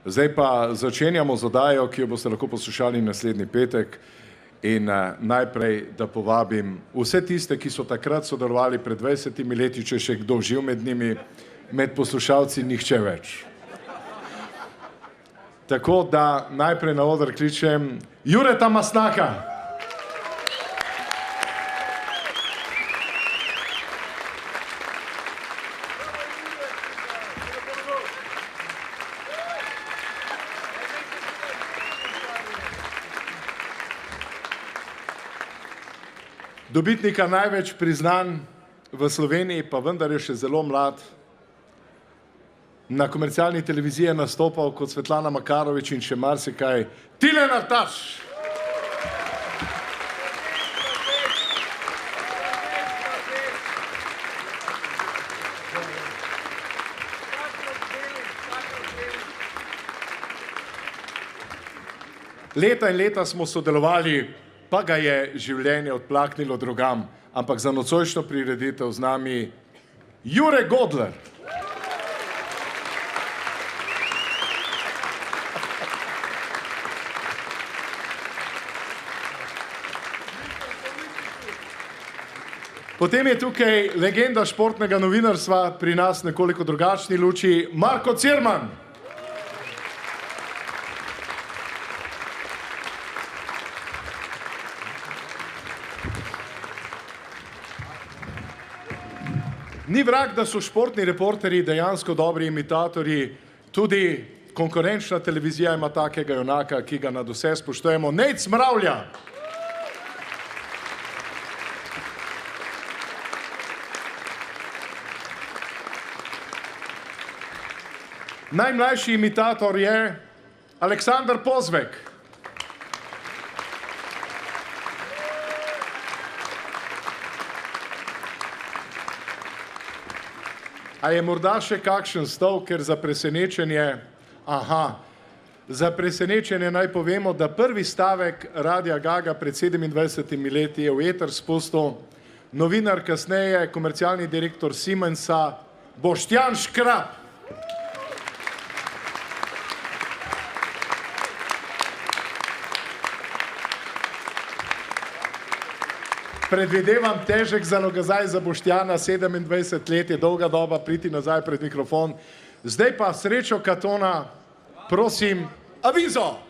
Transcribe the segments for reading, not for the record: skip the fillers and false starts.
Zdaj pa začenjamo z oddajo, ki jo boste lahko poslušali naslednji petek. In najprej, da povabim vse tiste, ki so takrat sodelovali pred 20 leti, če še kdo živ med njimi, med poslušalci nihče več. Tako da najprej na oder kličem Jureta Mastnaka. Dobitnika največ priznanj v Sloveniji, pa vendar je še zelo mlad. Na komercialni televiziji je nastopal kot Svetlana Makarovič in še marsikaj. Tilen Artaš! Leta in leta smo sodelovali, pa ga je življenje odplaknilo drugam, ampak za nocojšnjo prireditev z nami Jure Godler. Potem je tukaj legenda športnega novinarstva, pri nas nekoliko drugačni luči, Marko Cirman. Ni vrag, da so športni reporterji dejansko dobri imitatorji, tudi konkurenčna televizija ima takega junaka, ki ga nadvse spoštujemo, Nejc Mravlja. Najmlajši imitator je Aleksander Pozvek. A je morda še kakšen stol, ker za presenečenje, za presenečenje naj povemo, da prvi stavek Radia Gaga pred 27 leti je v eter spustil novinar, kasneje komercialni direktor Siemensa, Boštjan Škrab. Predvidevam težek zalogaj za Boštjana, 27 let je dolga doba priti nazaj pred mikrofon. Zdaj pa Srečo Katona, prosim, avizo!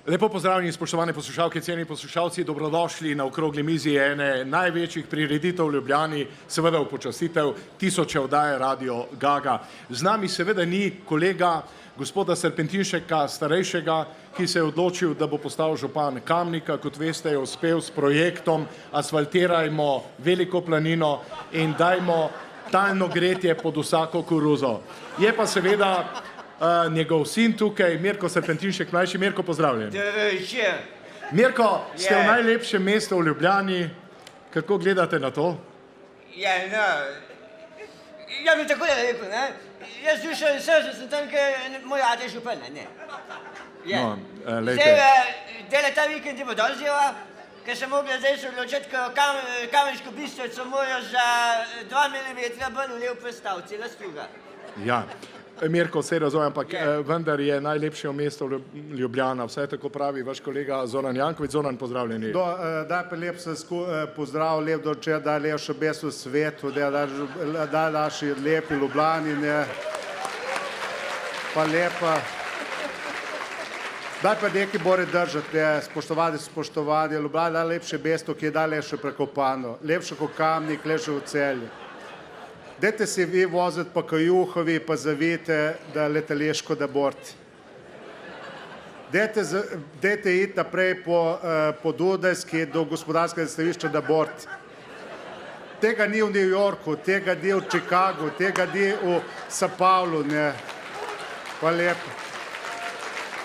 Lepo pozdravljeni, spoštovane poslušalke, cenjeni poslušalci, dobrodošli na okrogli mizi ene največjih prireditev v Ljubljani, seveda v počastitev tisoče oddaje Radio Gaga. Z nami seveda ni kolega gospoda Serpentinšeka starejšega, ki se je odločil, da bo postal župan Kamnika, kot veste, je uspel s projektom Asfaltirajmo Veliko planino in dajmo talno gretje pod vsako koruzo. Je pa seveda njegov sin tukaj, Mirko Serpentinšek, mlajši. Mirko, pozdravljen. Mirko, ste v najlepšem mestu v Ljubljani. Kako gledate na to? Ja, bi tako rekel, ne? Jaz dušam vse, že sem tam, ker moj ate je župan, ne? No, lejte. Zdaj, dele ta vikend je bo dolžjeva, ker sem mogla zdaj se odločiti, ko Kamenško Bistrico morajo za 2 mm bolj vlev postaviti, cela struga. Ja. Mirko, vse razumem, ampak vendar je najlepše mesto Ljubljana, vse tako pravi vaš kolega Zoran Janković. Zoran, pozdravljeni. Daj pa lep se pozdrav, lep dočer, da je še bes v svetu, da naši lepi Ljubljani, pa lepa. Daj pa nekaj bore držati, spoštovani, Ljubljana je lepše mesto, ki je dalje še prekopano, lepše kot Kamnik, lepše v Celju. Dajte se vi voziti pa Kajuhovi, pa zavijete, da letališko da borti. Dajte iti naprej po Dunajski do gospodarskega stališča da borti. Tega ni v New Yorku, tega ni v Chicagu, tega ni v São Paulo, ne. Hvala lepo.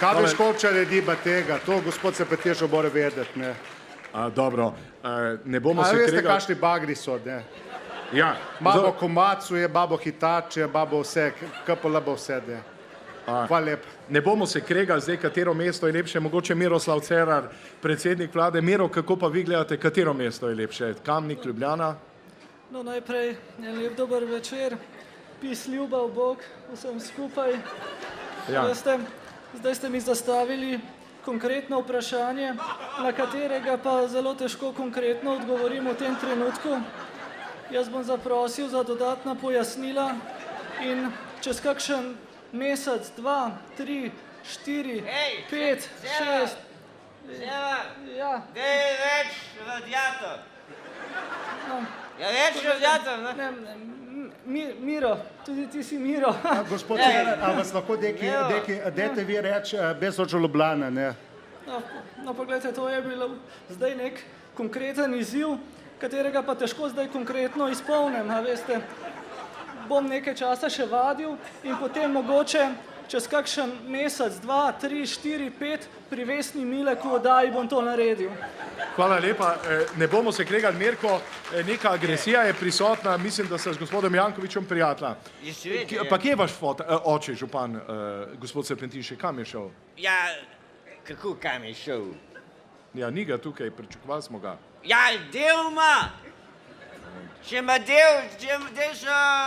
Kaj veš, koliko naredi pa tega? To gospod se pa težko mora vedeti, ne. Dobro, ne bomo A se veste, kregali. kakšni bagri so, ne? Ja, Babo komacuje, babo hitače, babo vse, KPL vse, ne? Hvala lepa. ne bomo se kregali zdaj, katero mesto je lepše, mogoče Miroslav Cerar, predsednik vlade. Miro, kako pa vi gledate, katero mesto je lepše? Kamnik, Ljubljana? No, najprej en lep dober večer, pis ljubav Bog vsem skupaj. Ja. Veste, zdaj ste mi zastavili konkretno vprašanje, na katerega pa zelo težko konkretno odgovorim v tem trenutku. Jaz bom zaprosil za dodatna pojasnila in čez kakšen mesec, 2, 3, 4, Hej, 5, Seva. 6, Seva, ja, daj več radiator. Ja, več radiator, ne? Miro, tudi ti si Miro. Gospod Ej. Cerar, a vas lahko dajte vi reči brez oči Ljubljana, ne? No, pogledajte, to je bil zdaj nek konkreten izziv, katerega pa težko zdaj konkretno izpolnim, a veste. Bom nekaj časa še vadil in potem mogoče čez kakšen mesec, 2, 3, 4, 5 pri Vesni Milek v oddaji bom to naredil. Hvala lepa. Ne bomo se kregali, Mirko, neka agresija je prisotna, mislim, da ste z gospodom Jankovićem prijatelja. Je seveda, Pa kje je vaš oče, župan, gospod Serpentinšek, kam je šel? Ja, kako kam je šel? Ja, ni ga tukaj, pričakovali smo ga. Ja, del ima. Če ima del,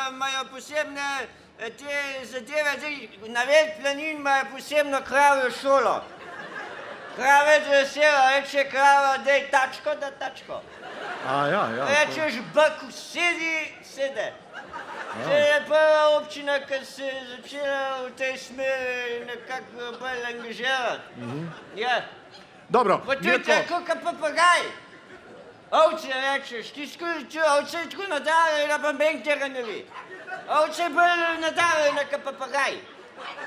imajo posebne te zadeve, zdaj na več planin imajo posebno kravjo šolo. Krave dresera, reče krava, daj tačko, da tačko. Ja. Rečeš baku, sede. To je prva občina, ki se je začela v tej smeri nekako bolj angažirati. Ja. Dobro, Pa tudi Mirko, tako, kot papagaj. Ovce rečeš, ti skuči, ovce je tako nadarjena, pa menj tega ne ve. Ovce je bolj nadarjena, kot papagaj.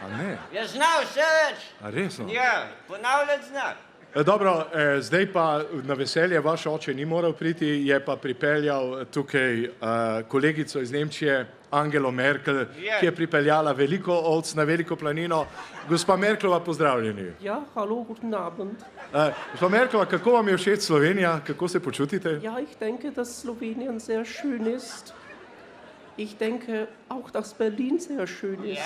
a ne, Ja, zna vse reči. a resno? Ja, ponavljati zna. Dobro, zdaj pa na veselje vaš oče ni moral priti, je pa pripeljal tukaj kolegico iz Nemčije, Angelo Merkel, Je. ki je pripeljala veliko ovc na veliko planino. Gospa Merklova, pozdravljeni. Ja, hallo, guten Abend. Gospa Merklova, kako vam je všeč Slovenija, kako se počutite? Ja, ich denke, dass Slowenien sehr schön ist. Ich denke auch, dass Berlin sehr schön ist.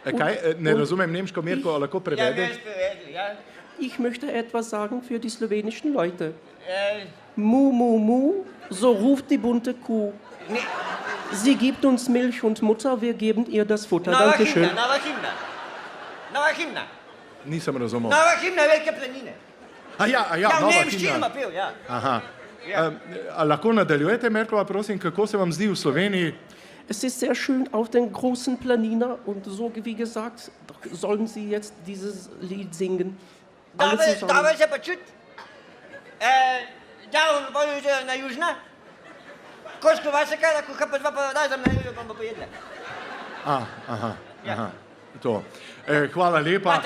Ja. Kaj, ne razumem nemško, Mirko, a lahko Ja, prevede? veš povedal, ja. Ich möchte etwas sagen für die slowenischen Leute. Mu, mu, mu, so ruft die bunte Kuh. Ne, Sie gibt uns Milch und Mutter, wir geben ihr das Futter. nova Dankeschön. himna, nova himna. Nova himna. Nisem razumel. Nova himna Velike planine. Ja, Ja, v nova nemščini ima himna. pil, ja. Aha. Ja. A lahko nadaljujete, Merklova, prosim, kako se vam zdi v Sloveniji? Es ist sehr schön auf den großen Planina und so wie gesagt, sollen Sie jetzt dieses Lied singen. Alle zusammen. Dobro se pa čuti. Dal bojo na južna. Koško vas je kaj, da kuha pa dva pa daj, da me ne bomo pojedle. Aha. Ja. To. Hvala lepa. A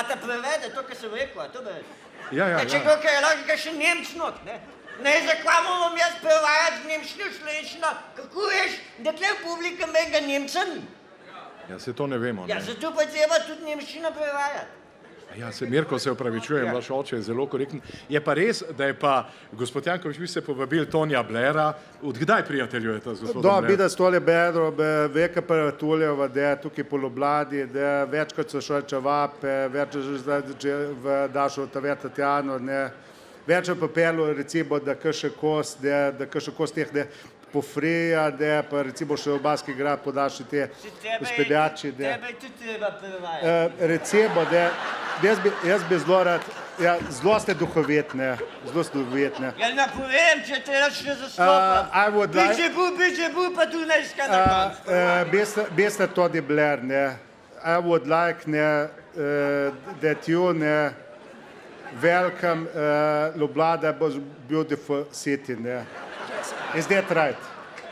te prevede to, kar sem rekel, a to bi rekel. Ja. Če kdo kaj je logika, še Nemč not, ne? Ne, zakaj moram jaz prevajati nemščino, slovenščino? Kako veš, da tle publika menga Nemca ni? Ja, se to ne vemo. Ja, Ne? zato pa treba tudi nemščino prevajati. Ja, Mirko, se opravičujem, vaš oče je zelo korekten. Je pa res, da je pa gospod Janković, vi ste povabili Tonija Blaira. Od kdaj prijateljujete z gospodom Da, Blairom? vidim stole bedro, veka paratuljev, da je tukaj po Ljubljani, da večkrat so šli čevape, več že zdaj v Dašo Taveta Tjano, ne. Več je pa pelo, recimo, da kaše kost, da kaše kost teh, da pofrija, da pa recimo še v Baski grad podaš te uspeljači, da. Tebe tudi treba prevajati. Recimo, da jaz bi zelo rad, ja, zelo ste duhovitne, zelo ste duhovitne. Ja, ne povem, če te račne I zastopa. would like- Biče bu, pa tu ne iska na koncu. Beste Tony Blair, ne. I would like, ne, that you, ne, welcome Ljubljana was beautiful city, ne. Is that right?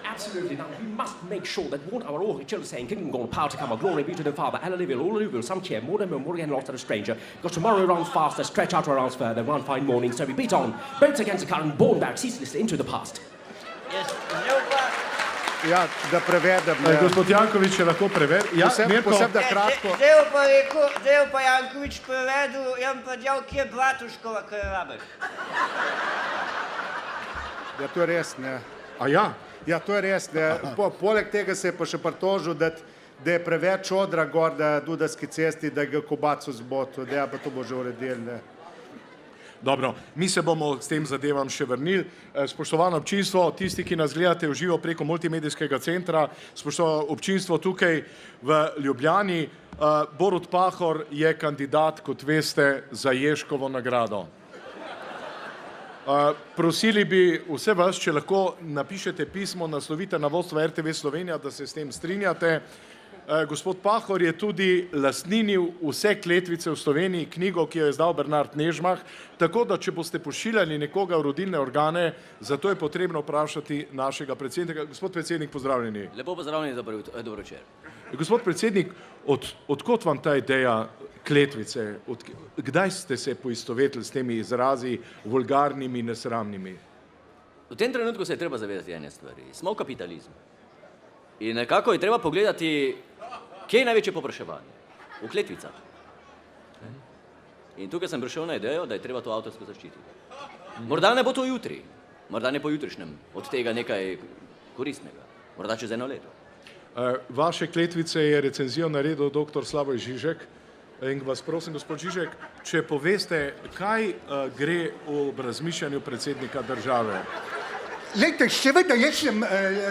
Absolutely. Now, we must make sure that one our Åke Chelsea can go on power to come a glory be to the Father, Alleluia, Alleluia, some cheer, more than more again lost to the stranger. Because tomorrow rounds faster, stretch out our rounds further, one fine morning, so we beat on, boats against the current, born back ceaselessly into the past. Zelo pa. Ja, da prevedem. Ne. Gospod Janković, če lahko preveri. Ja, Mirko, Posebno da kratko. Zdaj bo pa Janković prevedel, jaz pa djal, kje je Bratuškova, kaj rabiš. Ja, to je res, ne. a ja, Ja, to je res, ne. Poleg tega se je pa še pritožil, da je preveč odra gor, da Dudarski cesti, da ga kobaco zbotil, da pa to bo že uredil, ne. dobro, mi se bomo s tem zadevam še vrnili. Spoštovano občinstvo, tisti, ki nas gledate v živo preko multimedijskega centra, spoštovano občinstvo tukaj v Ljubljani, Borut Pahor je kandidat, kot veste, za Ježkovo nagrado. Prosili bi vse vas, če lahko napišete pismo, naslovite na vodstvo RTV Slovenija, da se s tem strinjate. Gospod Pahor je tudi lastninil vse kletvice v Sloveniji, knjigo, ki jo je izdal Bernard Nežmah, tako da če boste pošiljali nekoga v rodilne organe, zato je potrebno vprašati našega predsednika. Gospod predsednik, pozdravljeni. Lepo pozdravljeni, dobro večer. Gospod predsednik, odkot vam ta ideja kletvice? Kdaj ste se poistovetili s temi izrazi vulgarnimi, nesramnimi? V tem trenutku se je treba zavedati ene stvari. Smo v kapitalizmu. In nekako je treba pogledati, kje je največje povpraševanje. V kletvicah. In tukaj sem prišel na idejo, da je treba to avtorsko zaščititi. Morda ne bo to jutri, morda ne pojutrišnjem, od tega nekaj koristnega. Morda čez eno leto. Vaše kletvice je recenzijo naredil dr. Slavoj Žižek. In vas prosim, gospod Žižek, če poveste, kaj gre v razmišljanju predsednika države. Lejte, seveda, jaz sem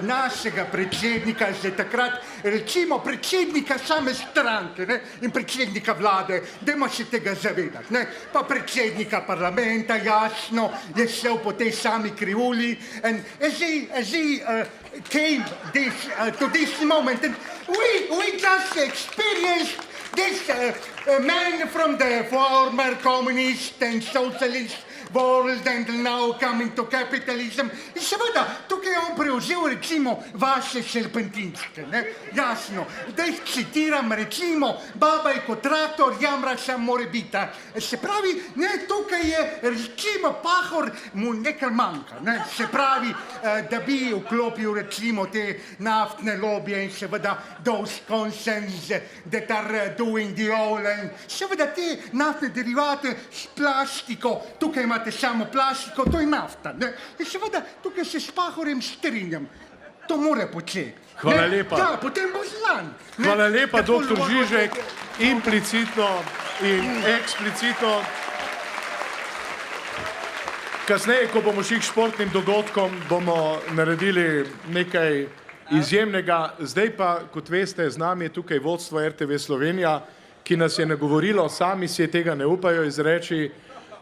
našega predsednika že takrat, recimo predsednika same stranke, ne, in predsednika vlade, dajmo se tega zavedati, ne, pa predsednika parlamenta, jasno, je šel po tej sami krivulji, and as he came to this moment, and we just experienced this man from the former communist and socialist world and now coming to capitalism. In seveda, tukaj je on prevzel recimo vaše šerpentinčke, ne, jasno. Da jih citiram recimo, baba je kot traktor, jamra sam more biti. Se pravi, ne, tukaj je recimo Pahor, mu nekaj manjka, ne, se pravi, da bi vklopil recimo te naftne lobije in seveda those concerns that are doing the oil and seveda te naftne derivate s plastiko, tukaj imate samo plastiko, to je nafta, ne? In seveda tukaj se s Pahorjem strinjam, to mora početi. Hvala lepa. Ja, potem bo znan. Ne? Hvala lepa, Tako doktor Žižek, implicitno in eksplicitno. Kasneje, ko bomo šli k športnim dogodkom, bomo naredili nekaj izjemnega. Zdaj pa, kot veste, z nami je tukaj vodstvo RTV Slovenija, ki nas je nagovorilo, sami si tega ne upajo izreči.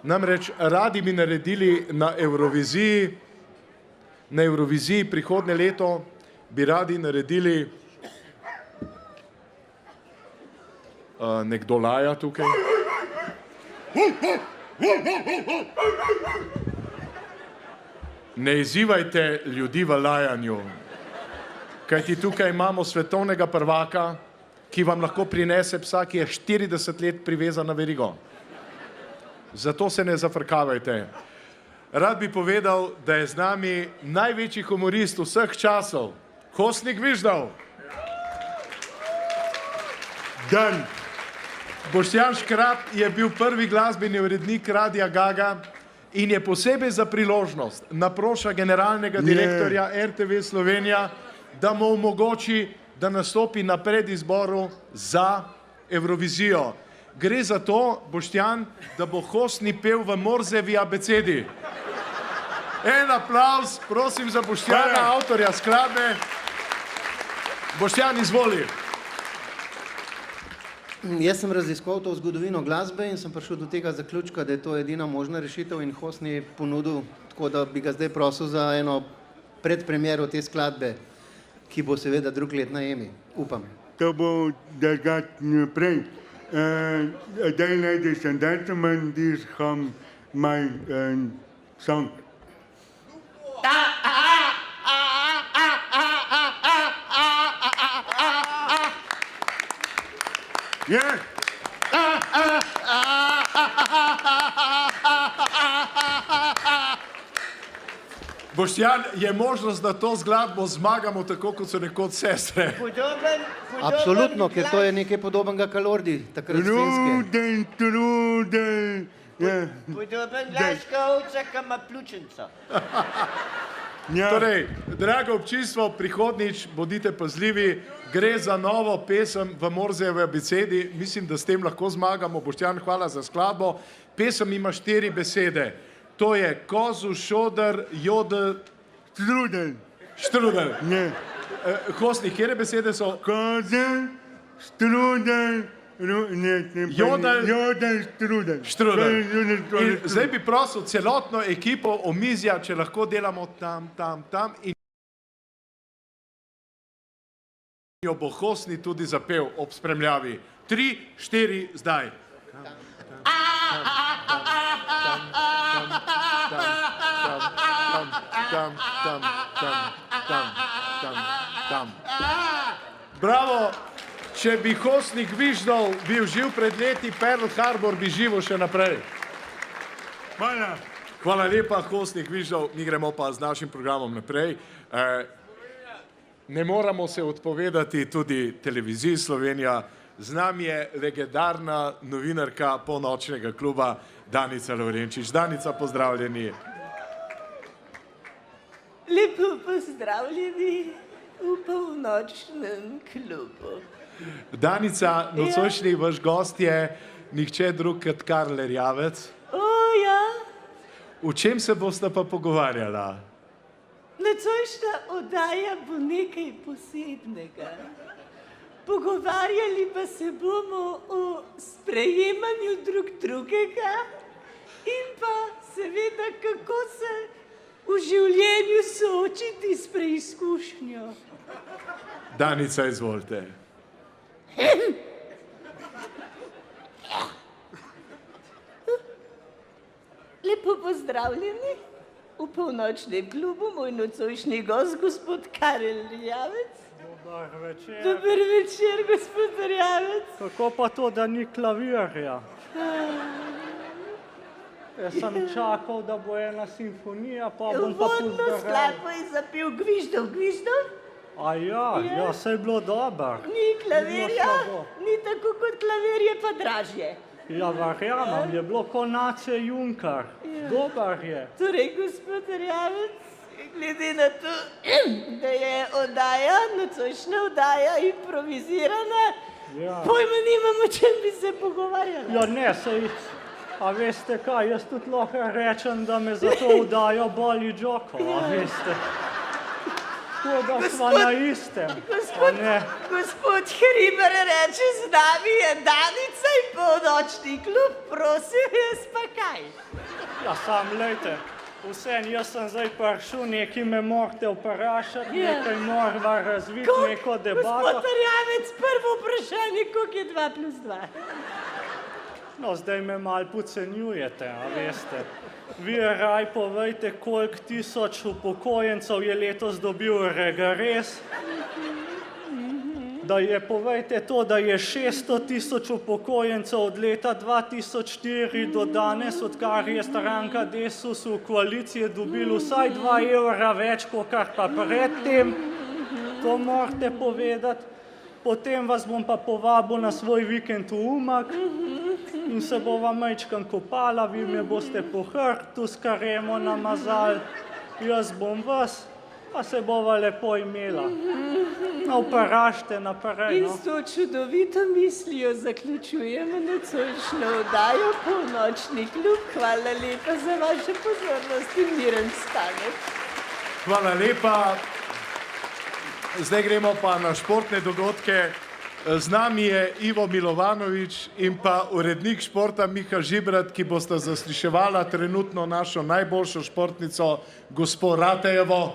Namreč radi bi naredili na Evroviziji prihodnje leto, bi radi naredili, nekdo laja tukaj. Ne izzivajte ljudi v lajanju, kajti tukaj imamo svetovnega prvaka, ki vam lahko prinese psa, ki je 40 let privezan na verigo. Zato se ne zafrkavajte. Rad bi povedal, da je z nami največji humorist vseh časov, Kostnik Viždal. Dan. Boštjan Škrab je bil prvi glasbeni urednik Radia Gaga in je posebej za priložnost naproša generalnega direktorja RTV Slovenija, da mu omogoči, da nastopi na predizboru za Evrovizijo. Gre za to, Boštjan, da bo Hostni pel v Morzevi abecedi. En aplavz, prosim za Boštjana, avtorja skladbe. Boštjan, izvoli. Jaz sem raziskoval to zgodovino glasbe in sem prišel do tega zaključka, da je to edina možna rešitev in Hostni ponudil, tako da bi ga zdaj prosil za eno predpremiero te skladbe, ki bo seveda drug let na Emi. Upam. To bo drugače naprej. Ladies and gentlemen, this is my song. Yeah. Boštjan, je možnost, da to skladbo zmagamo tako, kot so nekoč sestre. Podoben Absolutno, ker to glas. je nekaj podobnega kalordi, takrat z Finske. Truden, truden. Ja. Podoben glas ovca, ki ima pljučnico. Ja. Torej, drago občinstvo, prihodnič bodite pazljivi, gre za novo pesem v Morzejevi abecedi, mislim, da s tem lahko zmagamo. Boštjan, hvala za skladbo. Pesem ima 4 besede. To je kozu, šodr, jodr, Truden. štrudel. Ne. Hostnik, kjere besede so? Kozel, struden, Jodel. Jodel, struden. Štrudel. Jodel, In struden. zdaj bi prosil celotno ekipo omizja, če lahko delamo tam in jo bo hostni tudi zapel ob spremljavi. 3, 4, zdaj. Tam. Bravo! Če bi hostnik Viždov bil živ pred leti, Pearl Harbor bi živel še naprej. Hvala. Hvala lepa, hostnik Viždov, mi gremo pa z našim programom naprej. Ne moramo se odpovedati tudi televiziji Slovenija. Z nami je legendarna novinarka polnočnega kluba Danica Lovrenčič. Danica, pozdravljeni. Lepo pozdravljeni v polnočnem klubu. Danica, nocojšnji vaš gost je nihče drug kot Karl Erjavec. O ja, V čem se boste pa pogovarjala? nocojšnja oddaja bo nekaj posebnega. Pogovarjali pa se bomo o sprejemanju drug drugega in pa seveda, kako se v življenju soočiti s preizkušnjo. Danica, izvolite. Lepo pozdravljeni v polnočnem klubu, moj nocojšnji gost, gospod Karel Erjavec. Dobar večer. Dober večer, gospod Erjavec. Kako pa to, da ni klavirja? Jaz sem čakal, da bo ena simfonija, pa bom pa Uvodno pozdrav. skladbo je zapel Gviždov, Gviždov. A ja, saj je bilo dobro. Ni klavirja, Bilo slabo. ni tako kot klavir, je pa dražje. Ja, verjamem, je bilo konace Junkar. Dobar je. Torej, gospod Erjavec, glede na to, da je oddaja, nocojšnja oddaja improvizirana, Ja. pojma nimam, o čem bi se pogovarjali. Ja, ne, saj, a veste kaj, jaz tudi lahko rečem, da me za to vdajo boli džoko, a veste. Tako da sva na istem, a ne. Gospod Hriber reče, z nami je Danica in polnočni klub, prosim, jaz pa kaj? Ja, sam, lejte, vseeno, jaz sem zdaj prišel, nekaj me morate vprašati, Ja. nekaj morava razviti, neko debato. Gospod Erjavec, prvo vprašanje, koliko je 2 plus 2? No, zdaj me malo podcenjujete, a veste. Vi raj povejte, koliko tisoč upokojencev je letos dobil regres. Da je, povejte to, da je 600 tisoč upokojencev od leta 2004 do danes, odkar je stranka Desus v koaliciji, dobilo vsaj 2 evra več, kot pa predtem. To morate povedati. Potem vas bom pa povabil na svoj vikend v Umag in se bova majčkan kopala, vi me boste po hrbtu s karemo namazali, jaz bom vas, pa se bova lepo imela. No, vprašajte naprej, In no. s to čudovito mislijo zaključujemo nocojšnjo oddajo Polnočni klub. Hvala lepa za vašo pozornost in miren stanek. Hvala lepa. Zdaj gremo pa na športne dogodke. Z nami je Ivo Milovanovič in pa urednik športa Miha Žibrat, ki bosta zasliševala trenutno našo najboljšo športnico, gospo Ratejevo.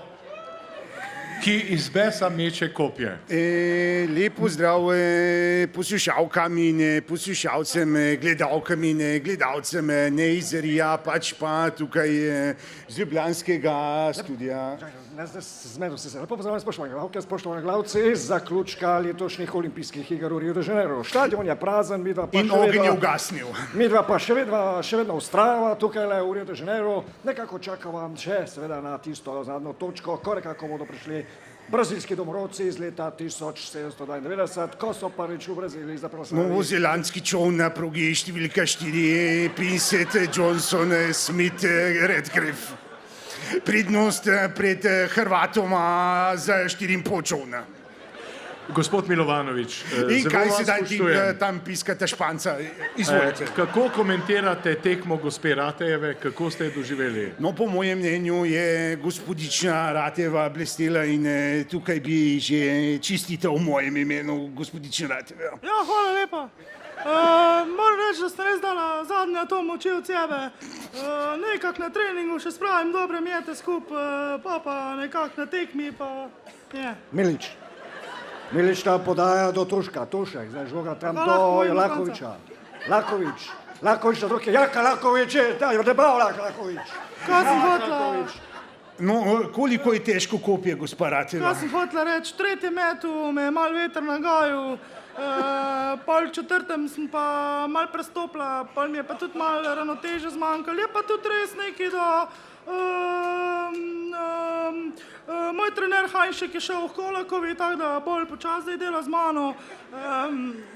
ki iz besa meče kopje. Lep pozdrav poslušalkam in poslušalcem, gledalkam in gledalcem, ne iz Rija, pač pa tukaj z ljubljanskega studia. Zmedo se, lepo pozdravljam spoštovani gledalke, spoštovani gledalci, iz zaključka letošnjih olimpijskih iger v Rio de Janeiro. Štadion je prazen, midva pa In ogenj je ugasnil. Midva pa še vedno ustrajava tukaj v Rio de Janeiro, nekako čakava še seveda na tisto zadnjo točko, ko nekako bodo prišli brazilski domorodci iz leta 1792, ko so prvič v Braziliji zaprosili. Novozelandski čovn na progi številka 4, Pinsett, Johnson, Smith, Redgrave. Prednost pred Hrvatoma za 4,5 čovna. Gospod Milovanovič, In zelo kaj vas se daj spoštujem. tam piskata Španca? Izvolite. Kako komentirate tekmo gospe Ratejeve, kako ste jo doživeli? No, po mojem mnenju je gospodična Rateva blestela in tukaj bi že čestitev v mojem imenu, gospodična Rateva. Ja, hvala lepa. Moram reči, da ste res dala zadnja to moči od sebe. Nekako na treningu še spravim dobre mjete skupaj, pa nekako na tekmi pa je. Milič ta podaja do Tuška, Tušek, zdaj žoga tam Pa do lahko in do Lakoviča. Lakovič na drugi, Jaka Lakovič je, ta je debal Lakovič. Kaj sem hotla? No, koliko je težko kopje, gospa Rateva? Kaj sem hotla reči? V tretjem metu me je mal veter nagajal, pol v četrtem sem pa mal prestopila, pol mi je pa tudi mal ravnoteže zmanjkalo. Je pa tudi res nekaj, da moj trener Hajnšek je šel v Kolakovi, tako da bolj počas zdaj dela z mano.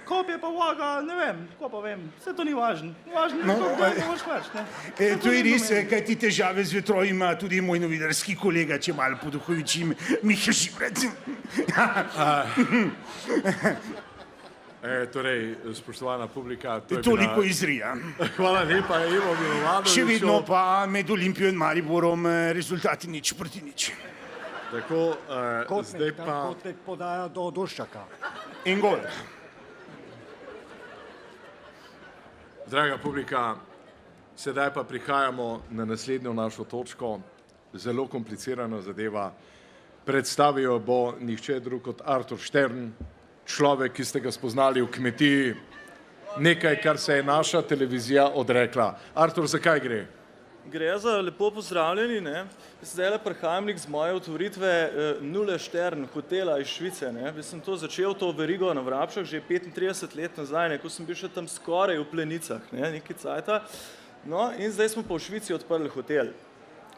Kopje pa vaga, ne vem, ko pa vem, vse to ni važno. Važno je, koliko moraš več, ne. To je res, kaj ti težave z vetro ima tudi moj novinarski kolega, če malo poduhovičim, Miha Žibret. Torej, spoštovana publika, to je Toliko bila... iz Rija. Hvala lepa, Ivo Milovanoviču. Še vedno pa med Olimpijo in Mariborom rezultati nič proti nič. Tako, zdaj pa... Kotnik podaja do Duščaka. In gol. Draga publika, sedaj pa prihajamo na naslednjo našo točko, zelo komplicirana zadeva. Predstavijo bo nihče drug kot Artur Štern, človek, ki ste ga spoznali v kmetiji, nekaj, kar se je naša televizija odrekla. Artur, zakaj gre? Gre za lepo pozdravljeni, ne. Zdajle prihajam z moje otvoritve Nule Štern, hotela iz Švice, ne. Jaz sem to začel, to verigo na Vrabšah, že 35 let nazaj, ne, ko sem bil še tam skoraj v Plenicah, ne, nekaj cajta. No, in zdaj smo pa v Švici odprli hotel.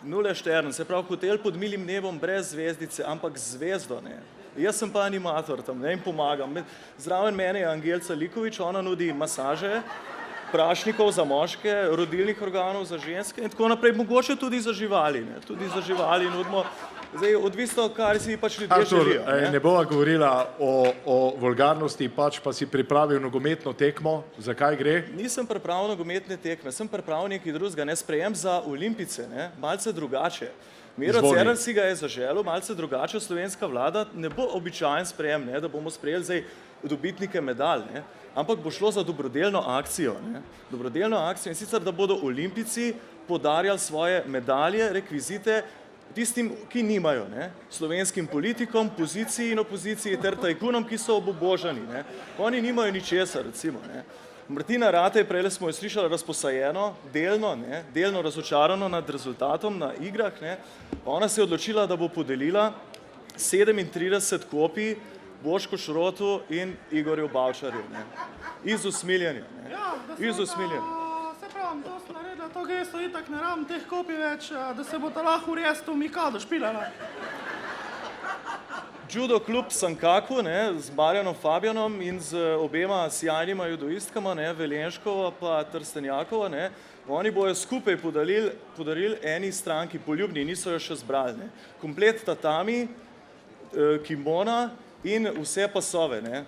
Nule Štern, se pravi hotel pod milim nebom, brez zvezdice, ampak z zvezdo, ne. Jaz sem pa animator tam, ne, in pomagam. Zraven mene je Angelca Likovič, ona nudi masaže, prašnikov za moške, rodilnih organov za ženske in tako naprej, mogoče tudi za živali, ne, tudi za živali nudimo. Zdaj, odvisno, kar si pač ljudje želijo. Artur, ne bova govorila o vulgarnosti, pač pa si pripravil nogometno tekmo, zakaj gre? Nisem pripravil nogometne tekme, sem pripravil nekaj drugega, ne, sprejem za Olimpice, ne, malce drugače. Miro Cerar si ga je zaželel, malce drugače, slovenska vlada ne bo običajen sprejem, ne, da bomo sprejeli zdaj dobitnike medalj, ne, ampak bo šlo za dobrodelno akcijo, ne, dobrodelno akcijo in sicer, da bodo Olimpijci podarjali svoje medalje, rekvizite tistim, ki nimajo, ne, slovenskim politikom, poziciji in opoziciji ter tajkunom, ki so obubožani, ne, oni nimajo ničesar, recimo, ne. Martina Ratej, prejle smo jo slišali razposajeno, delno, ne, delno razočarano nad rezultatom na igrah, ne. Ona se je odločila, da bo podelila 37 kopij Bošku Šrotu in Igorju Bavčarju, ne. Iz usmiljanja, ne. Iz usmiljanja. Se pravim, to sem naredila, to gesto itak ne rabim teh kopij več, da se bo ta lahko v restu Mikado špilala. Judo klub Sankaku, ne, z Marjanom Fabjanom in z obema sjajnima judoistkama, ne, Velenškova pa Trstenjakova, ne, oni bojo skupaj podarili eni stranki poljubni, niso jo še zbrali, ne. Komplet tatami, kimona in vse pasove, ne.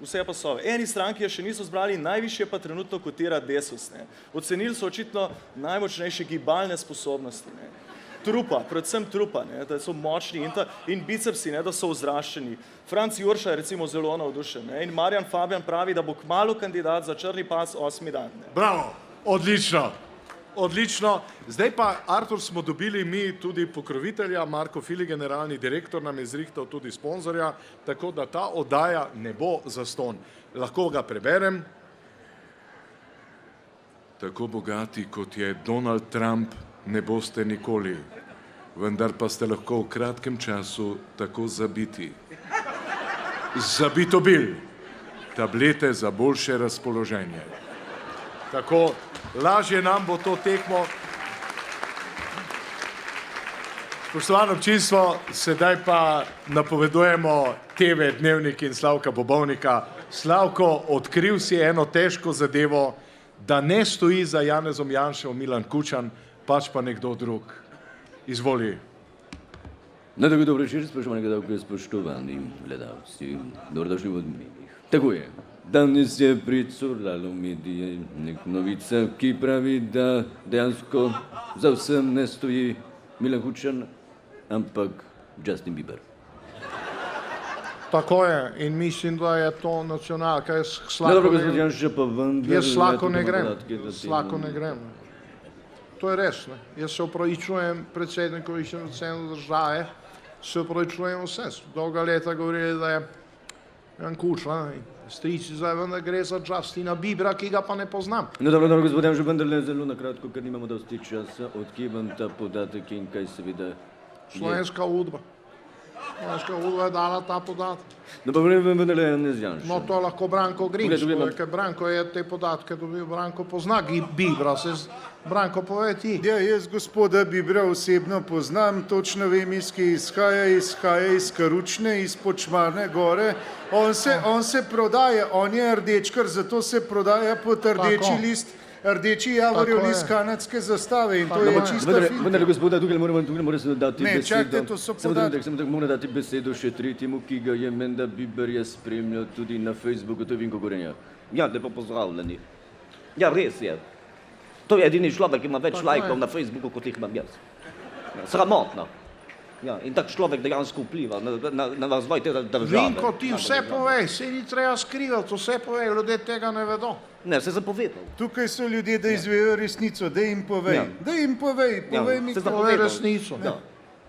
Vse pasove. Eni stranki je še niso zbrali, najvišje pa trenutno kotira Desus, ne. Ocenili so očitno najmočnejše gibalne sposobnosti, ne. Trupa, predvsem trupa, ne, da so močni in bicepsi, ne, da so vzraščeni. Franc Jurša je recimo zelo navdušen, ne, in Marjan Fabjan pravi, da bo kmalu kandidat za črni pas 8. dan. Ne. Bravo, odlično. Odlično. Zdaj pa, Artur, smo dobili mi tudi pokrovitelja, Marko Fili, generalni direktor, nam je zrihtal tudi sponzorja, tako da ta oddaja ne bo zastonj. Lahko ga preberem. Tako bogati, kot je Donald Trump, ne boste nikoli, vendar pa ste lahko v kratkem času tako zabiti. Zabitobil. Tablete za boljše razpoloženje. Tako, lažje nam bo to tekmo. Spoštovano občinstvo, sedaj pa napovedujemo TV Dnevnik in Slavka Bobovnika. Slavko, odkril si eno težko zadevo, da ne stoji za Janezom Janšo Milan Kučan, pač pa nekdo drug. Izvoli. No, tako dobro večer, spoštovani gledalke, spoštovani gledalci, dobrodošli v Odmevih. Tako je, danes je pricurlalo v medije nek novica, ki pravi, da dejansko za vsem ne stoji Milan Kučan, ampak Justin Bieber. Tako je in mislim, da je to nacionalka. No, dobro, gospod Janša, pa vendar... Jaz slako ne grem, slako ne grem. To je res, ne. Jaz se opravičujem predsednikovi države, se opravičujem vse. Dolga leta govorili, da je Jan Kučan, strici zdaj vendar gre za Justina Biebera, ki ga pa ne poznam. No, dobro, gospod Janša, vendarle zelo na kratko, ker nimamo dosti časa, od kje vam ta podatek in kaj seveda je. Slovenska udba. Slovenska udba je dala ta podatek. No, pa vendarle Janez Janša. No, to lahko Branko Grims, ker Branko je te podatke dobil, Branko pozna Biebera, Branko, povej ti. Ja, jaz gospoda Biebera osebno poznam, točno vem, iz kje izhaja iz Karučne, iz Počmarne gore. On se prodaja, on je rdečkar, zato se prodaja pod rdeči list, rdeči javorjev list kanadske zastave in to je čista finta. Vendar, gospoda, tukaj mora se dati besedo. Ne, čakajte, to so podatki. Samo tako mora dati besedo še tretjemu, ki ga je menda Bieber je spremljal tudi na Facebooku, to je Vinko Gorenjak. Ja, lepo pozdravljeni. Ja, res je. To je edini človek, ki ima več lajkov na Facebooku, kot jih imam jaz. Sramotno. Ja, in tak človek dejansko vpliva na razvoj te države. Vinko, ti vse povej, se ni treba skrivati, vse povej, ljudje tega ne vedo. Ne, se zapovedal. Tukaj so ljudje, da izvejo resnico, da jim povej. Da jim povej mi Povej resnico.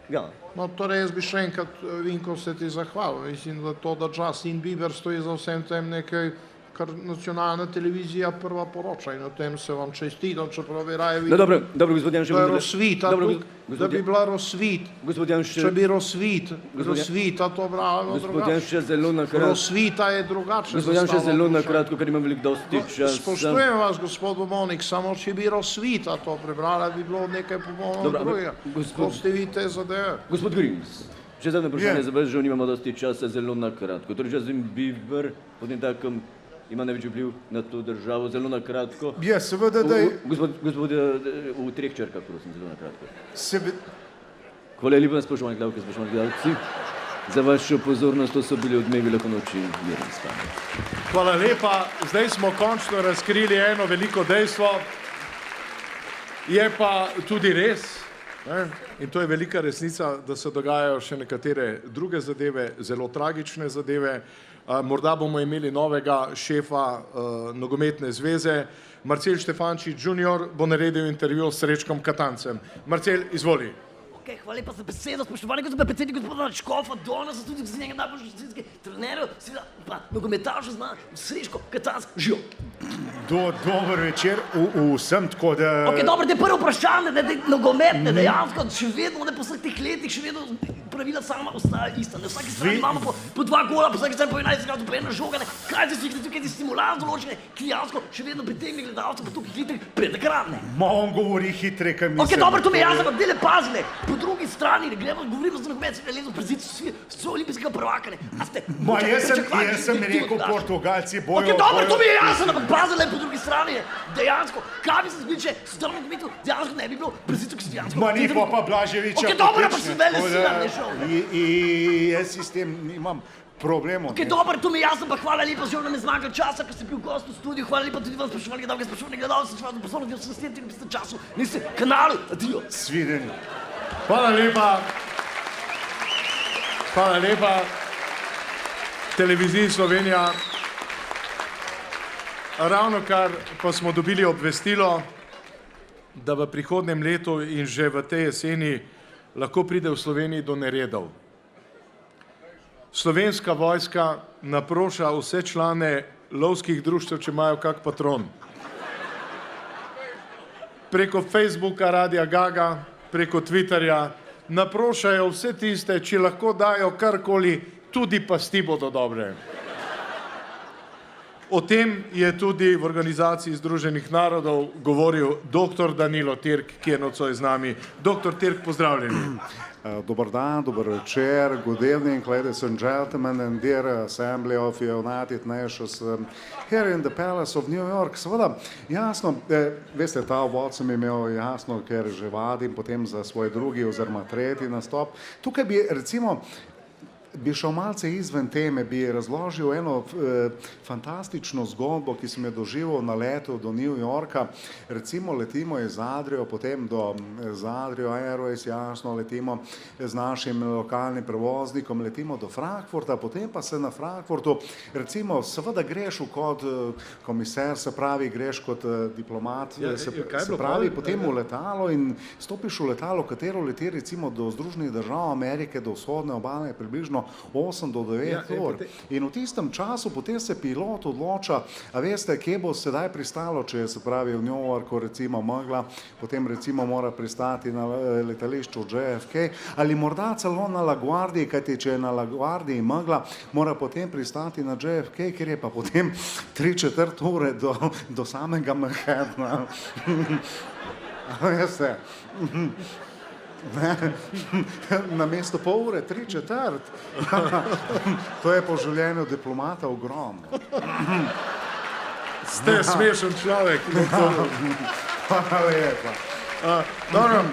Ja. No, torej jaz bi še enkrat, Vinko, se ti zahvalil. Mislim, da to, da Justin Bieber stoji za vsem tem nekaj, kar nacionalna televizija prva poroča in o tem se vam čestitam, čeprav bi raje videl. No, dobro, gospod Janša. To je razsvita, da bi bila razsvit. Če bi razsvita to bralo drugače. Gospod Janša, zelo na kratko. Razsvita je drugače. Gospod Janša, zelo na kratko, ker imam veliko dosti časa. Spoštujem vas, gospod Bobovnik, samo če bi razsvita to prebrala, bi bilo nekaj popolnoma drugega. Kot ste vi te zadeve. Gospod Grims, še zadnje vprašanje za vas, žal nimamo dosti časa, zelo na kratko. Torej, Justin Bieber, potem takem, ima največji vpliv na to državo, zelo na kratko. Ja, seveda, da je... Gospod, v treh črkah, prosim, zelo na kratko. Hvala lepa, spoštovani gledalci, za vašo pozornost, to so bili Odmevi, lahko noči, miren spanje. Hvala lepa, zdaj smo končno razkrili eno veliko dejstvo, je pa tudi res, in to je velika resnica, da se dogajajo še nekatere druge zadeve, zelo tragične zadeve. Morda bomo imeli novega šefa nogometne zveze. Marcel Štefančič junior bo naredil intervju s Srečkom Katancem. Marcel, izvoli. Okay, hvala lepa za besedo, spoštovani gospod predsednik, gospoda Škofa, danes so tudi z njega najboljši slovenski trenerjev, seveda pa nogometaš zna Srečko Katanc, živo. Dober večer vsem, tako da... Ok, dobro, te prvo vprašanje, nogometne, dejansko, še vedno, po vseh teh letih, še vedno pravila sama ostaja ista. Na vsaki strani imamo po 2 gola, po vsaki strani po 11 igralcev, po 1 žoga, kaj se slikate tukaj, ti stimulans določene, ki dejansko še vedno pritegni gledalce, pa tukaj hitrih predekratne. On govori hitre, kaj mislim. Ok, dobro, to mi je jasno, dele pazile. Po drugi strani, govorimo za nogomet, se lezo preziti so olimpijskega prvaka, a ste... Ma, jaz sem rekel, Portugalci bojo... Ok, dobro, to mi je jasno, ampak pazile po drugi strani, dejansko, kaj bi se zbil, če s tem nogometu dejansko ne bi bilo preziti, ki se dejansko... Ma, ni pa Blaževiča. Ok, dobro, pa sem vele sila, ne šel. Jaz s tem imam problemov. Ok, dobro, to mi je jasno, pa hvala lepa, že nam je zmanjkalo časa, ker ste bil gost v studiu, hvala lepa tudi vam, spoštovani gledalci, spoštovani pozornost, da ste v tem času, niste kanalu, adijo. Svidenje. Hvala lepa. Hvala lepa. Televiziji Slovenija. Ravnokar pa smo dobili obvestilo, da v prihodnjem letu in že v tej jeseni lahko pride v Sloveniji do neredov. Slovenska vojska naproša vse člane lovskih društev, če imajo kak patron. Preko Facebooka, Radia Gaga, preko Twitterja, naprošajo vse tiste, če lahko dajo karkoli, tudi pasti bodo dobre. O tem je tudi v Organizaciji Združenih narodov govoril dr. Danilo Tirk, ki je nocoj z nami. Dr. Tirk, pozdravljeni. Dober dan, dober večer, good evening, ladies and gentlemen, and dear Assembly of United Nations here in the Palace of New York. Seveda, jasno, veste, ta uvod sem imel jasno, ker že vadim potem za svoj drugi oziroma tretji nastop. Tukaj bi recimo bi šel malce izven teme, bi razložil eno fantastično zgodbo, ki sem jo doživel na letu do New Yorka. Recimo letimo iz Adrio, potem do Adrio Airways, jasno, letimo z našim lokalnim prevoznikom, letimo do Frankfurta, potem pa se na Frankfurtu, recimo, seveda greš kot komisar, se pravi, greš kot diplomat, se pravi, potem v letalo in stopiš v letalo, katero leti recimo do Združenih držav Amerike, do vzhodne obale, približno 8 do 9 ur. In v tistem času potem se pilot odloča, a veste, kje bo sedaj pristalo, če se pravi v New Yorku recimo megla, potem recimo mora pristati na letališču JFK ali morda celo na LaGuardiji, kajti če je na LaGuardiji megla, mora potem pristati na JFK, ker je pa potem 3/4 ure do samega Manhattana. Veste, na mesto pol ure, 3/4. To je po življenju diplomata ogromno. Ste smešen človek. Hvala lepa. Dobro,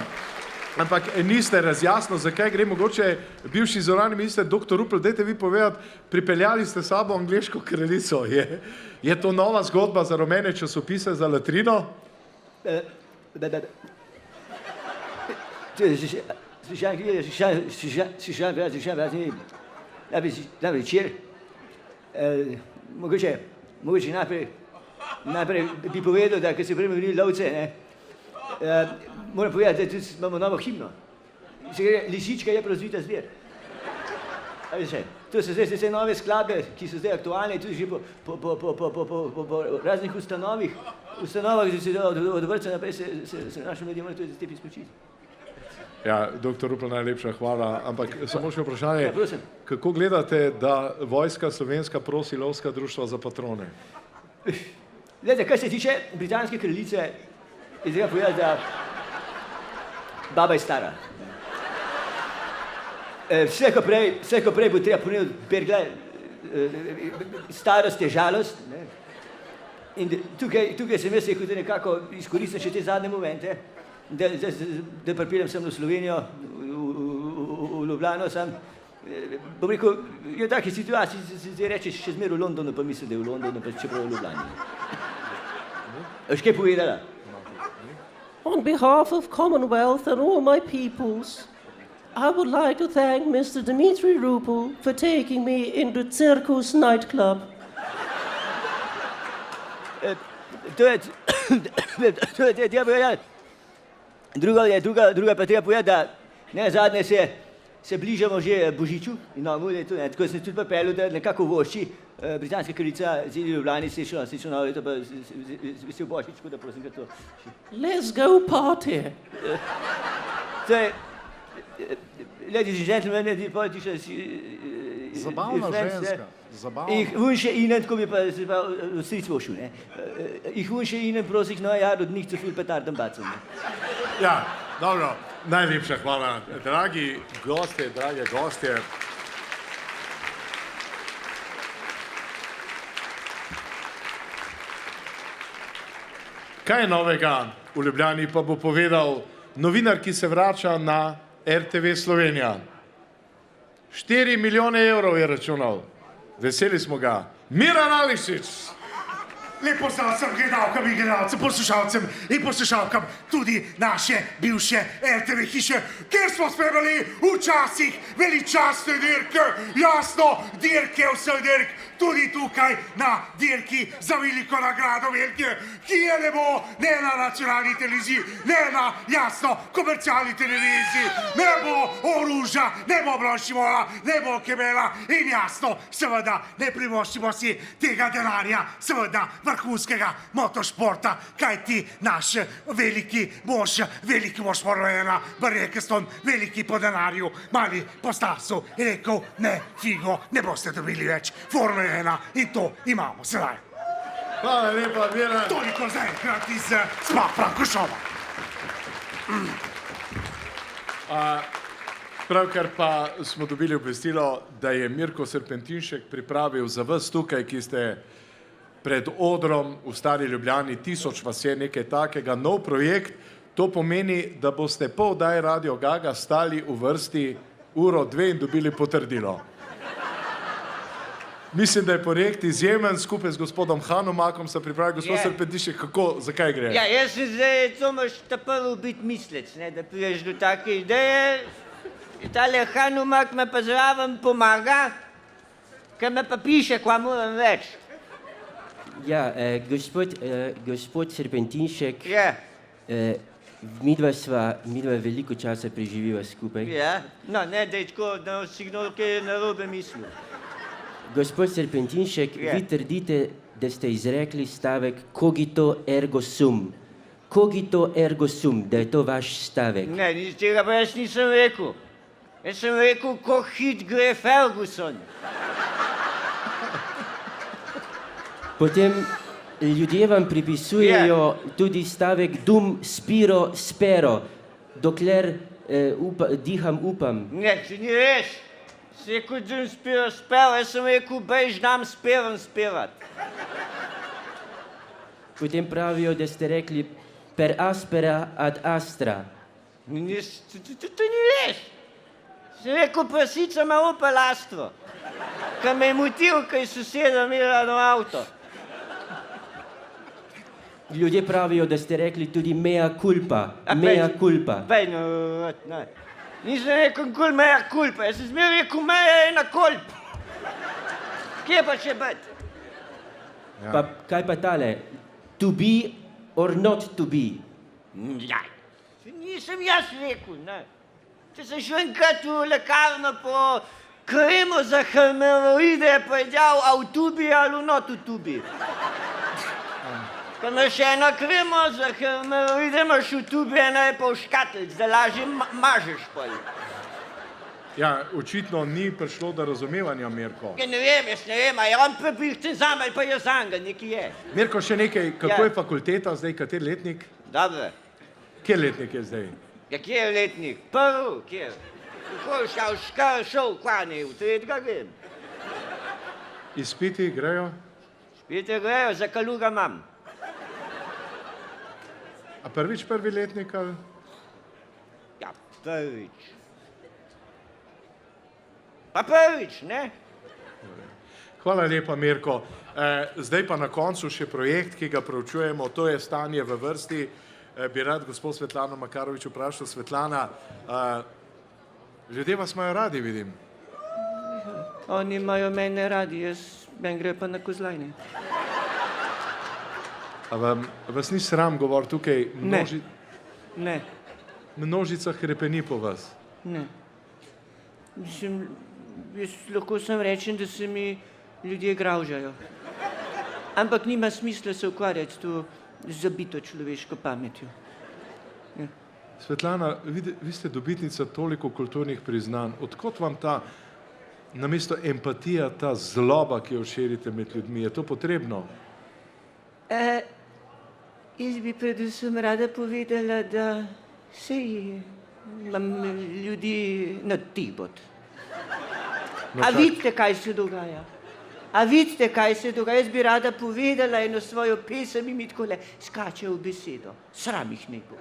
ampak niste razjasnili, zakaj gre mogoče bivši zunanji minister dr. Rupel, dajte vi povedati, pripeljali ste sabo angleško kraljico. Je to nova zgodba za rumene časopise za latrino? Mogoče najprej bi povedal, da ko se prej govorili lovce, moram povedati, da tudi imamo novo himno. Lisička je prozvita zver. To so zdaj vse nove skladbe, ki so zdaj aktualne, tudi že po raznih ustanovah, ki se od vrtca naprej se naši ljudje morajo tudi te pismočiti. Ja, dr. Rupel, najlepša hvala, ampak samo še vprašanje, kako gledate, da vojska slovenska prosi lovska društva za patrone? Glede, kar se tiče britanske kraljice, je treba povedati, da baba je stara. Vse ko prej bo treba ponuditi, Bergle, starost je žalost. In tukaj sem jaz rekel, da nekako izkoristim še te zadnje momente, da pripeljem sem v Slovenijo, v Ljubljano sem. Bom rekel, je v takih situaciji, se zdaj rečeš še zmer v Londonu, pa mislim, da je v Londonu, pa čeprav v Ljubljani. Še kaj povedala? On behalf of Commonwealth and all my peoples, I would like to thank Mr. Dmitry Rupel for taking me into Circus nightclub. To je treba povedati. Druga pa treba povedati, da ne zadnje se bližamo že Božiču in novemu letu, tako sem tudi pripeljal, da nekako vošči britanska kraljica z Ljubljani se šla novo leto, pa vesel Božič, tako da prosim, da to. Let's go party. To je, ladies and gentlemen, zabavna ženska. Ich wünsche Ihnen, tako bi pa stric vošil, ich wünsche Ihnen prosih neues Jahr und nicht zu viel Petarden bacen. Ja, dobro, najlepša hvala. Dragi gostje, drage gostje. Kaj je novega v Ljubljani, pa bo povedal novinar, ki se vrača na RTV Slovenija. 4 milijone evrov je računal. Veseli smo ga. Miran Ališić. Lepo pozdrav vsem gledalkam in gledalcem, poslušalcem in poslušalkam tudi naše bivše RTV hiše, kjer smo spremljali včasih veličastne dirke, jasno, dirke vseh dirk, tudi tukaj na dirki za veliko nagrado velike, ki je ne bo ne na nacionalni televiziji, ne na jasno komercialni televiziji, ne bo oružja, ne bo Blanchimola, ne bo Kebela in jasno, seveda, ne privoščimo si tega denarja, seveda, vrhunskega motošporta, kaj ti naš veliki mož Formula 1, Barrekeston, veliki po denarju, mali po stasu, je rekel, ne, figo, ne boste dobili več Formula 1 in to imamo sedaj. Hvala lepa, Miran. Toliko zaenkrat iz Spa Frankošova. Pravkar pa smo dobili obvestilo, da je Mirko Serpentinšek pripravil za vas tukaj, ki ste pred odrom v Stari Ljubljani, 1000 vas je nekaj takega, nov projekt. To pomeni, da boste po oddaji Radio Gaga stali v vrsti uro, dve in dobili potrdilo. Mislim, da je projekt izjemen, skupaj z gospodom Hanumakom se pripravi. Gospod Serpentinšek, zakaj gre? Ja, jaz sem zdaj, to moraš ta prvi biti mislec, ne, da priješ do take ideje. Tale Hanumak me pa zraven pomaga, ker me pa piše, kva moram reči. Ja, gospod Serpentinšek, Ja, midva veliko časa preživiva skupaj. ja, no, ne, da je tako, da si kdo kaj narobe mislil. Gospod Serpentinšek, Ja. vi trdite, da ste izrekli stavek cogito ergo sum. Cogito ergo sum, da je to vaš stavek. Ne, tega pa jaz nisem rekel. Jaz sem rekel, ko hit gre Ferguson. Potem ljudje vam pripisujejo tudi stavek dum spiro spero, dokler diham upam. Ne, če ni res. Si rekel, dum spiro spero, jaz sem rekel, bejž nam spevam spevat. Potem pravijo, da ste rekli per aspera ad astra. To ni res. Sem rekel, prasica ima Opel Astro. Kaj me je motil, kaj soseda imela na avto. Ljudje pravijo, da ste rekli tudi mea culpa, mea culpa. Bej, no, ne. Nisem rekel nikoli mea culpa, jaz sem zmeraj rekel meja je na kolp. Kje pa še biti? Pa kaj pa tale? To be or not to be? Ja, nisem jaz rekel, ne. Če sem šel enkrat v lekarno po kremo za hemoroide, pa je dal a v tubi ali not v tubi. Ko imaš eno kremo za hemoroide, imaš v tubi, ena je pa v škatlic, da lažje mažeš pol. Ja, očitno ni prišlo do razumevanja, Mirko. Ja, ne vem, jaz ne vem, a je on prepričan zame ali pa jaz zanga, nekaj je. Mirko, še nekaj, kako Ja. je fakulteta zdaj, kateri letnik? Dobro. Kje letnik je zdaj? Ja, kje je letnik? Prvi, kje? Kako šel, kva ne, v tretjega grem. Izpiti grejo? Spite grejo, za kaluga imam. A prvi letnik ali? Ja, prvič. Pa prvič, ne? Hvala lepa, Mirko. Zdaj pa na koncu še projekt, ki ga preučujemo, to je stanje v vrsti. Bi rad gospod Svetlano Makarovič vprašal. Svetlana, ljudje vas imajo radi, vidim. Oni imajo mene radi, meni gre pa na kozlajne. A vas ni sram govoriti tukaj? Ne. Množica hrepeni po vas. Ne. Mislim, jaz lahko sam rečem, da se mi ljudje gravžajo. Ampak nima smisla se ukvarjati to z zabito človeško pametjo. Ja. Svetlana, vi ste dobitnica toliko kulturnih priznanj. Odkot vam ta, namesto empatija, ta zloba, ki jo širite med ljudmi? Je to potrebno? Jaz bi predvsem rada povedala, da imam ljudi na tibot. A vidite, kaj se dogaja? A vidite, kaj se dogaja? Jaz bi rada povedala eno svojo pesem in mi takole skače v besedo. Sram jih ne bo.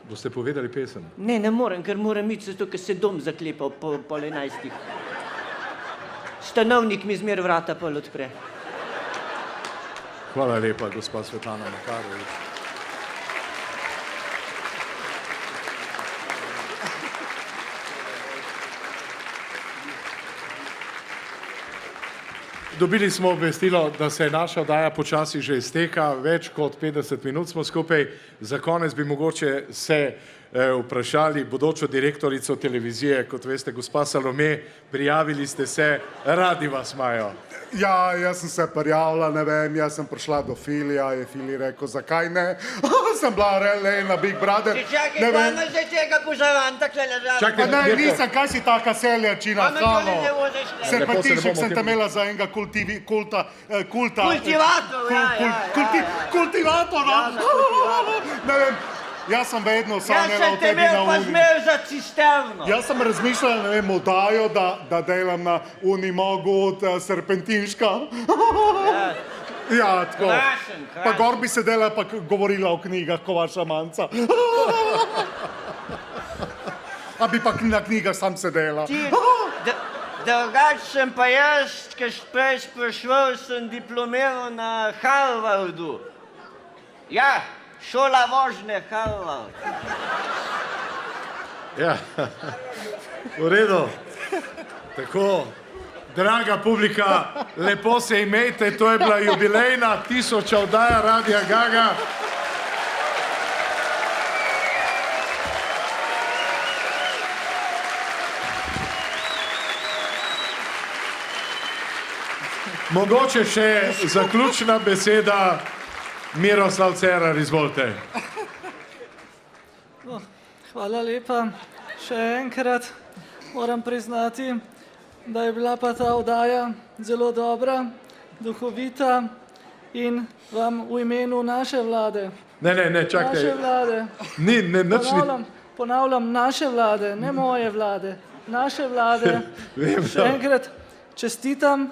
Boste povedali pesem? Ne morem, ker moram iti, zato ker se dom zaklepa pol 11. Stanovnik mi zmer vrata pol odpre. Hvala lepa, gospa Svetlana Makarovič. Dobili smo obvestilo, da se naša oddaja počasi že izteka, več kot 50 minut smo skupaj. Za konec bi mogoče se vprašali bodočo direktorico televizije, kot veste, gospa Salome, prijavili ste se, radi vas imajo. Ja, jaz sem se prijavila, ne vem, jaz sem prišla do Filija, je Fili rekel, zakaj ne? Sem bila na Big Brother. Čakaj, kaj imaš zdaj tega požaranta, kle ležati? Čakaj, ne, nisem, kaj si taka seljačina, halo. Se pa tišek sem te imela za enega kulta. Kultivator, Kultivator, ne vem. Jaz sem vedno sanjala o tebi na Jaz sem te imel pa zmer za cisterno. Jaz sem razmišljala, ne vem, oddajo, da delam na Unimogu od Serpentinška. Ja, tako. Pa gor bi sedela pa govorila o knjigah, ko vaša manca. A bi pa na knjigah sam sedela. Drugač sem pa jaz, ki prej sprašval, sem diplomiral na Harvardu. Ja. Šola vožnje, Harvard. Ja, v redu. Tako, draga publika, lepo se imejte, to je bila jubilejna 1000. oddaja Radia Gaga. Mogoče še zaključna beseda Miroslav Cerar, izvolite. Hvala lepa. Še enkrat moram priznati, da je bila pa ta oddaja zelo dobra, duhovita in vam v imenu naše vlade. Ne, čakaj. Naše vlade. Ponavljam, naše vlade, ne moje vlade. Naše vlade. Še enkrat čestitam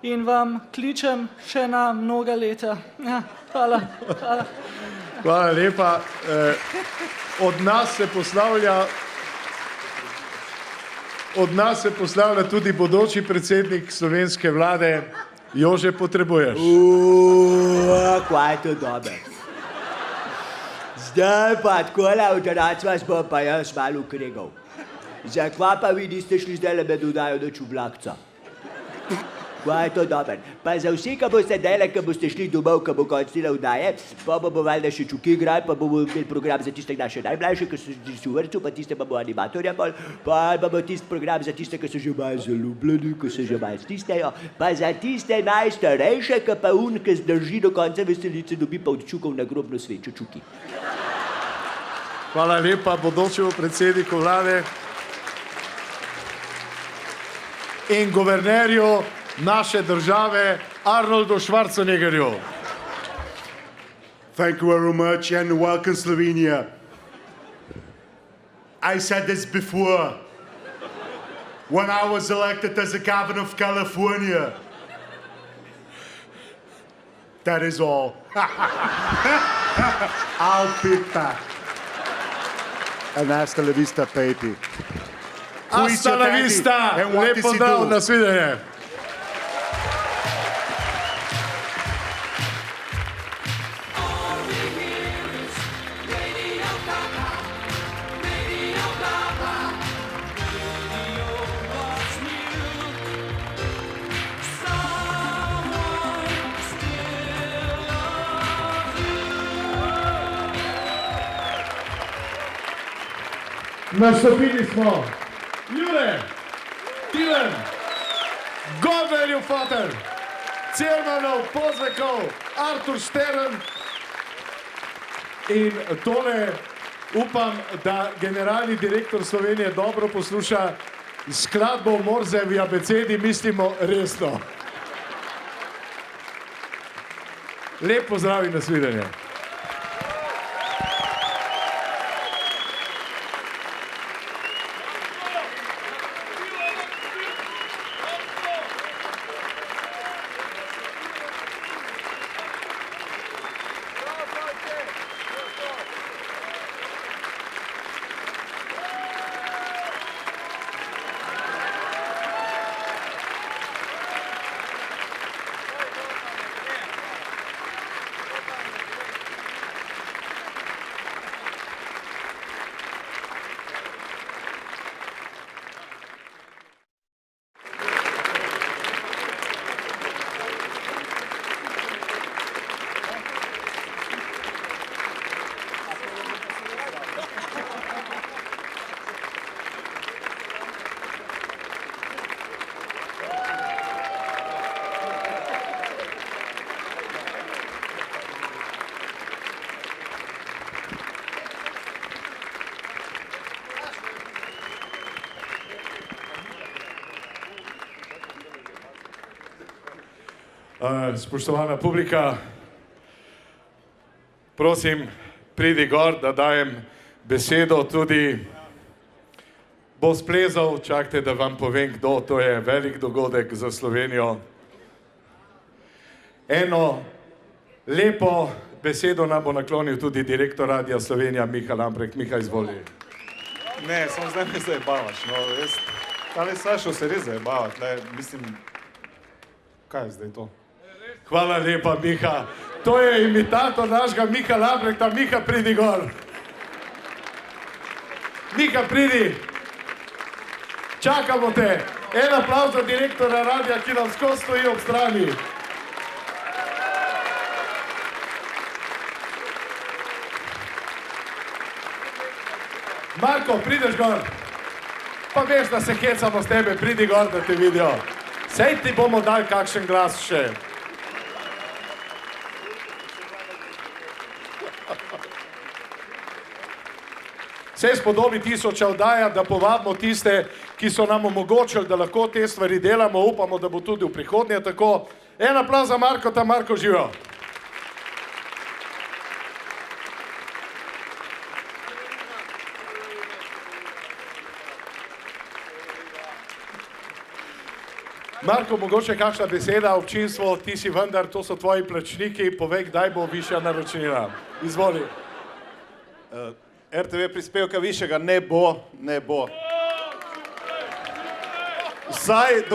in vam kličem še na mnoga leta. Ja, hvala. Hvala lepa. Od nas se poslavlja tudi bodoči predsednik slovenske vlade. Jože, potrebuješ. Kaj je to dober. Zdaj pa takole, avtorac vas bo pa jaz malo ukregal. Zakaj pa vi niste šli zdajle med oddajo do Čublakca? Kaj je to dober. Pa za vse, ki boste dele, ki boste šli domov, ki bo konc tile oddaje, pa bomo valjda še čuki igrali, pa bomo imeli program za tiste naše najmlajše, ki so v vrtcu, pa tiste bomo animatorja bolj, pa bomo tisti program za tiste, ki so že malo zaljubljeni, ki se že malo stisnejo, pa za tiste najstarejše, ki pa ki zdrži do konca veselice, dobi pa od čukov na grobno svečo čuki. Hvala lepa bodočemu predsedniku vlade in guvernerju naše države Arnoldu Schwarzeneggerju. Thank you very much and welcome Slovenia. I said this before. When I was elected as the governor of California. That is all. I'll be back. And hasta la vista, baby. Hasta la vista. Lep pozdrav, nasvidenje. Nastopili smo Jure, Tilen, Goverju Fater, Celmanov, Pozvekov, Artur Štern in tole upam, da generalni direktor Slovenije dobro posluša skladbo Morzevi abecedi, mislimo resno. Lep pozdrav in nasvidenje. Spoštovana publika, prosim, pridi gor, da dajem besedo tudi. Bo splezal, čakajte, da vam povem, kdo, to je velik dogodek za Slovenijo. Eno lepo besedo nam bo naklonil tudi direktor Radia Slovenija, Miha Lamprecht. Miha, izvoli. Ne, samo zdaj me zajebavaš, no, res. Tale Sašo se res zajebavaš, mislim, kaj je zdaj to? Hvala lepa, Miha. To je imitator našega Miha Lamprechta. Miha, pridi gor. Miha, pridi. Čakamo te. En aplavz za direktora radia, ki nam skozi stoji ob strani. Marko, prideš gor. Pa veš, da se hecamo s tebe, pridi gor, da te vidijo. Sej ti bomo dali kakšen glas še. Vse spodobi tisoča oddaja, da povabimo tiste, ki so nam omogočili, da lahko te stvari delamo. Upamo, da bo tudi v prihodnje tako. En aplavz za Marko, ta Marko živijo. Marko, mogoče kakšna beseda, občinstvo, ti si vendar, to so tvoji plačniki, povej, kdaj bo višja naročnina. Izvoli. RTV prispevka višjega ne bo, ne bo. Vsaj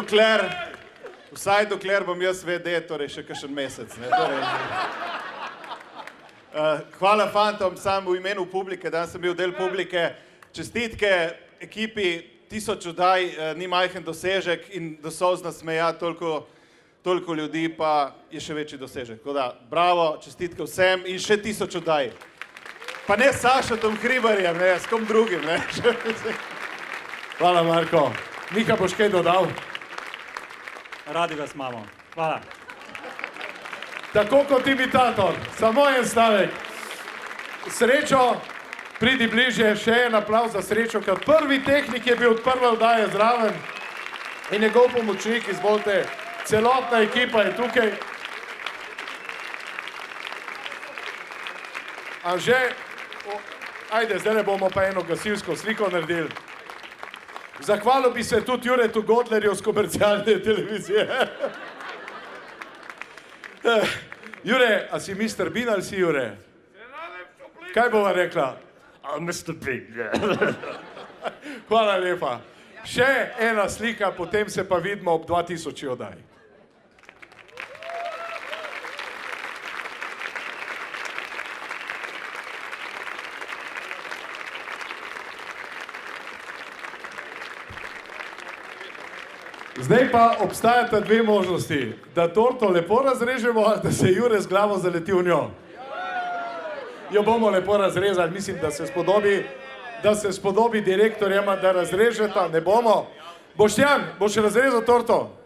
dokler bom jaz VD, torej še kakšen mesec. Hvala fantom, sam v imenu publike, danes sem bil del publike. Čestitke ekipi, 1000 oddaj, ni majhen dosežek in do solz nasmeja toliko ljudi, pa je še večji dosežek. Tako da, bravo, čestitke vsem in še 1000 oddaj. Pa ne s Sašotom Hribarjem, ne, s kom drugim, ne. Hvala, Marko. Miha, boš kaj dodal? Radi vas imamo. Hvala. Tako kot imitator, samo en stavek. Srečo, pridi bližje, še en aplavz za Srečo, ker prvi tehnik je bil od prve oddaje zraven in njegov pomočnik, izvolite, celotna ekipa je tukaj. Anže, ajde, zdaj bomo pa eno gasilsko sliko naredili. Zahvalil bi se tudi Juretu Godlerju z komercialne televizije. Jure, a si Mr. Bean ali si Jure? Kaj bova rekla? Mr. Bean. Hvala lepa. Še ena slika, potem se pa vidimo ob 2000 oddaj. Zdaj pa obstajata dve možnosti, da torto lepo razrežemo ali da se Jure z glavo zaleti v njo. Jo bomo lepo razrezali, mislim, da se spodobi direktorjema, da razrežeta, ne bomo. Boštjan, boš razrezal torto,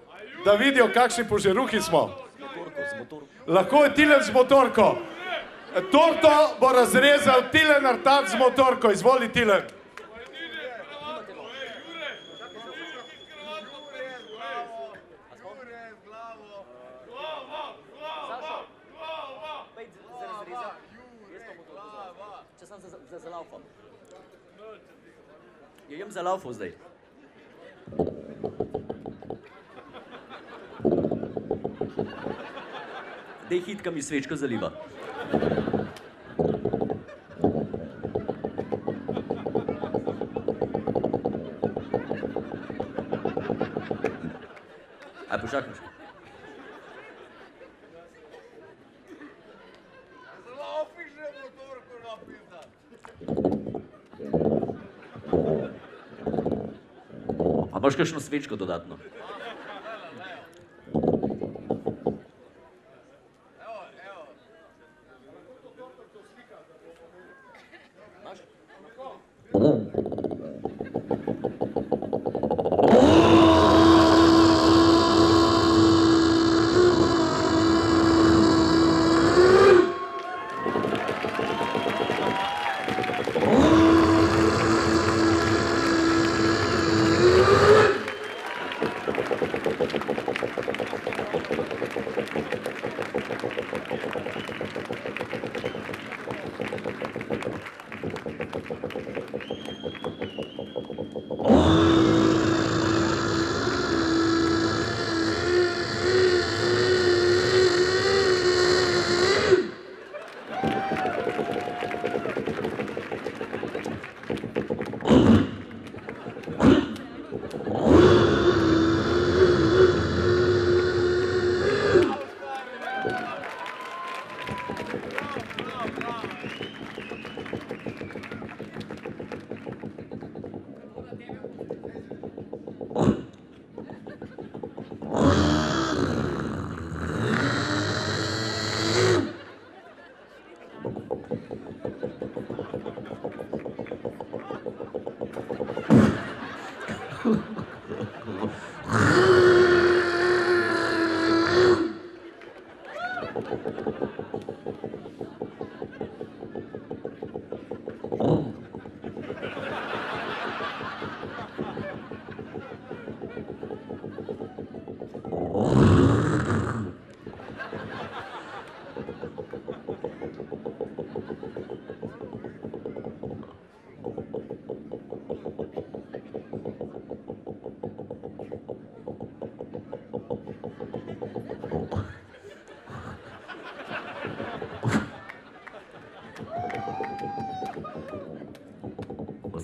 da vidijo, kakšni požeruhi smo. Lahko je Tilen z motorko. Torto bo razrezal Tilen Artat z motorko, izvoli Tilen. Ja, jem zalaufal zdaj. Dej hitka mi svečko zaliva. Aj, počakaš. A imaš kakšno svečko dodatno?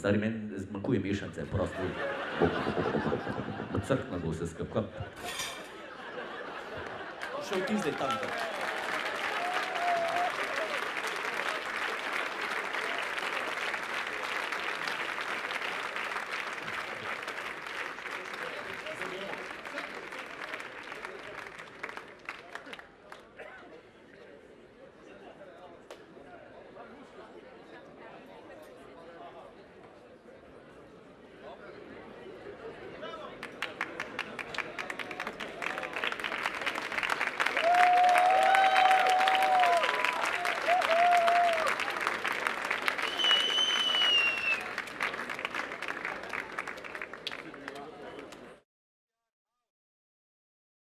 stari, meni zmanjkuje mešanice, prosto. Crkna bo se skakal. Šel ti zdaj tam.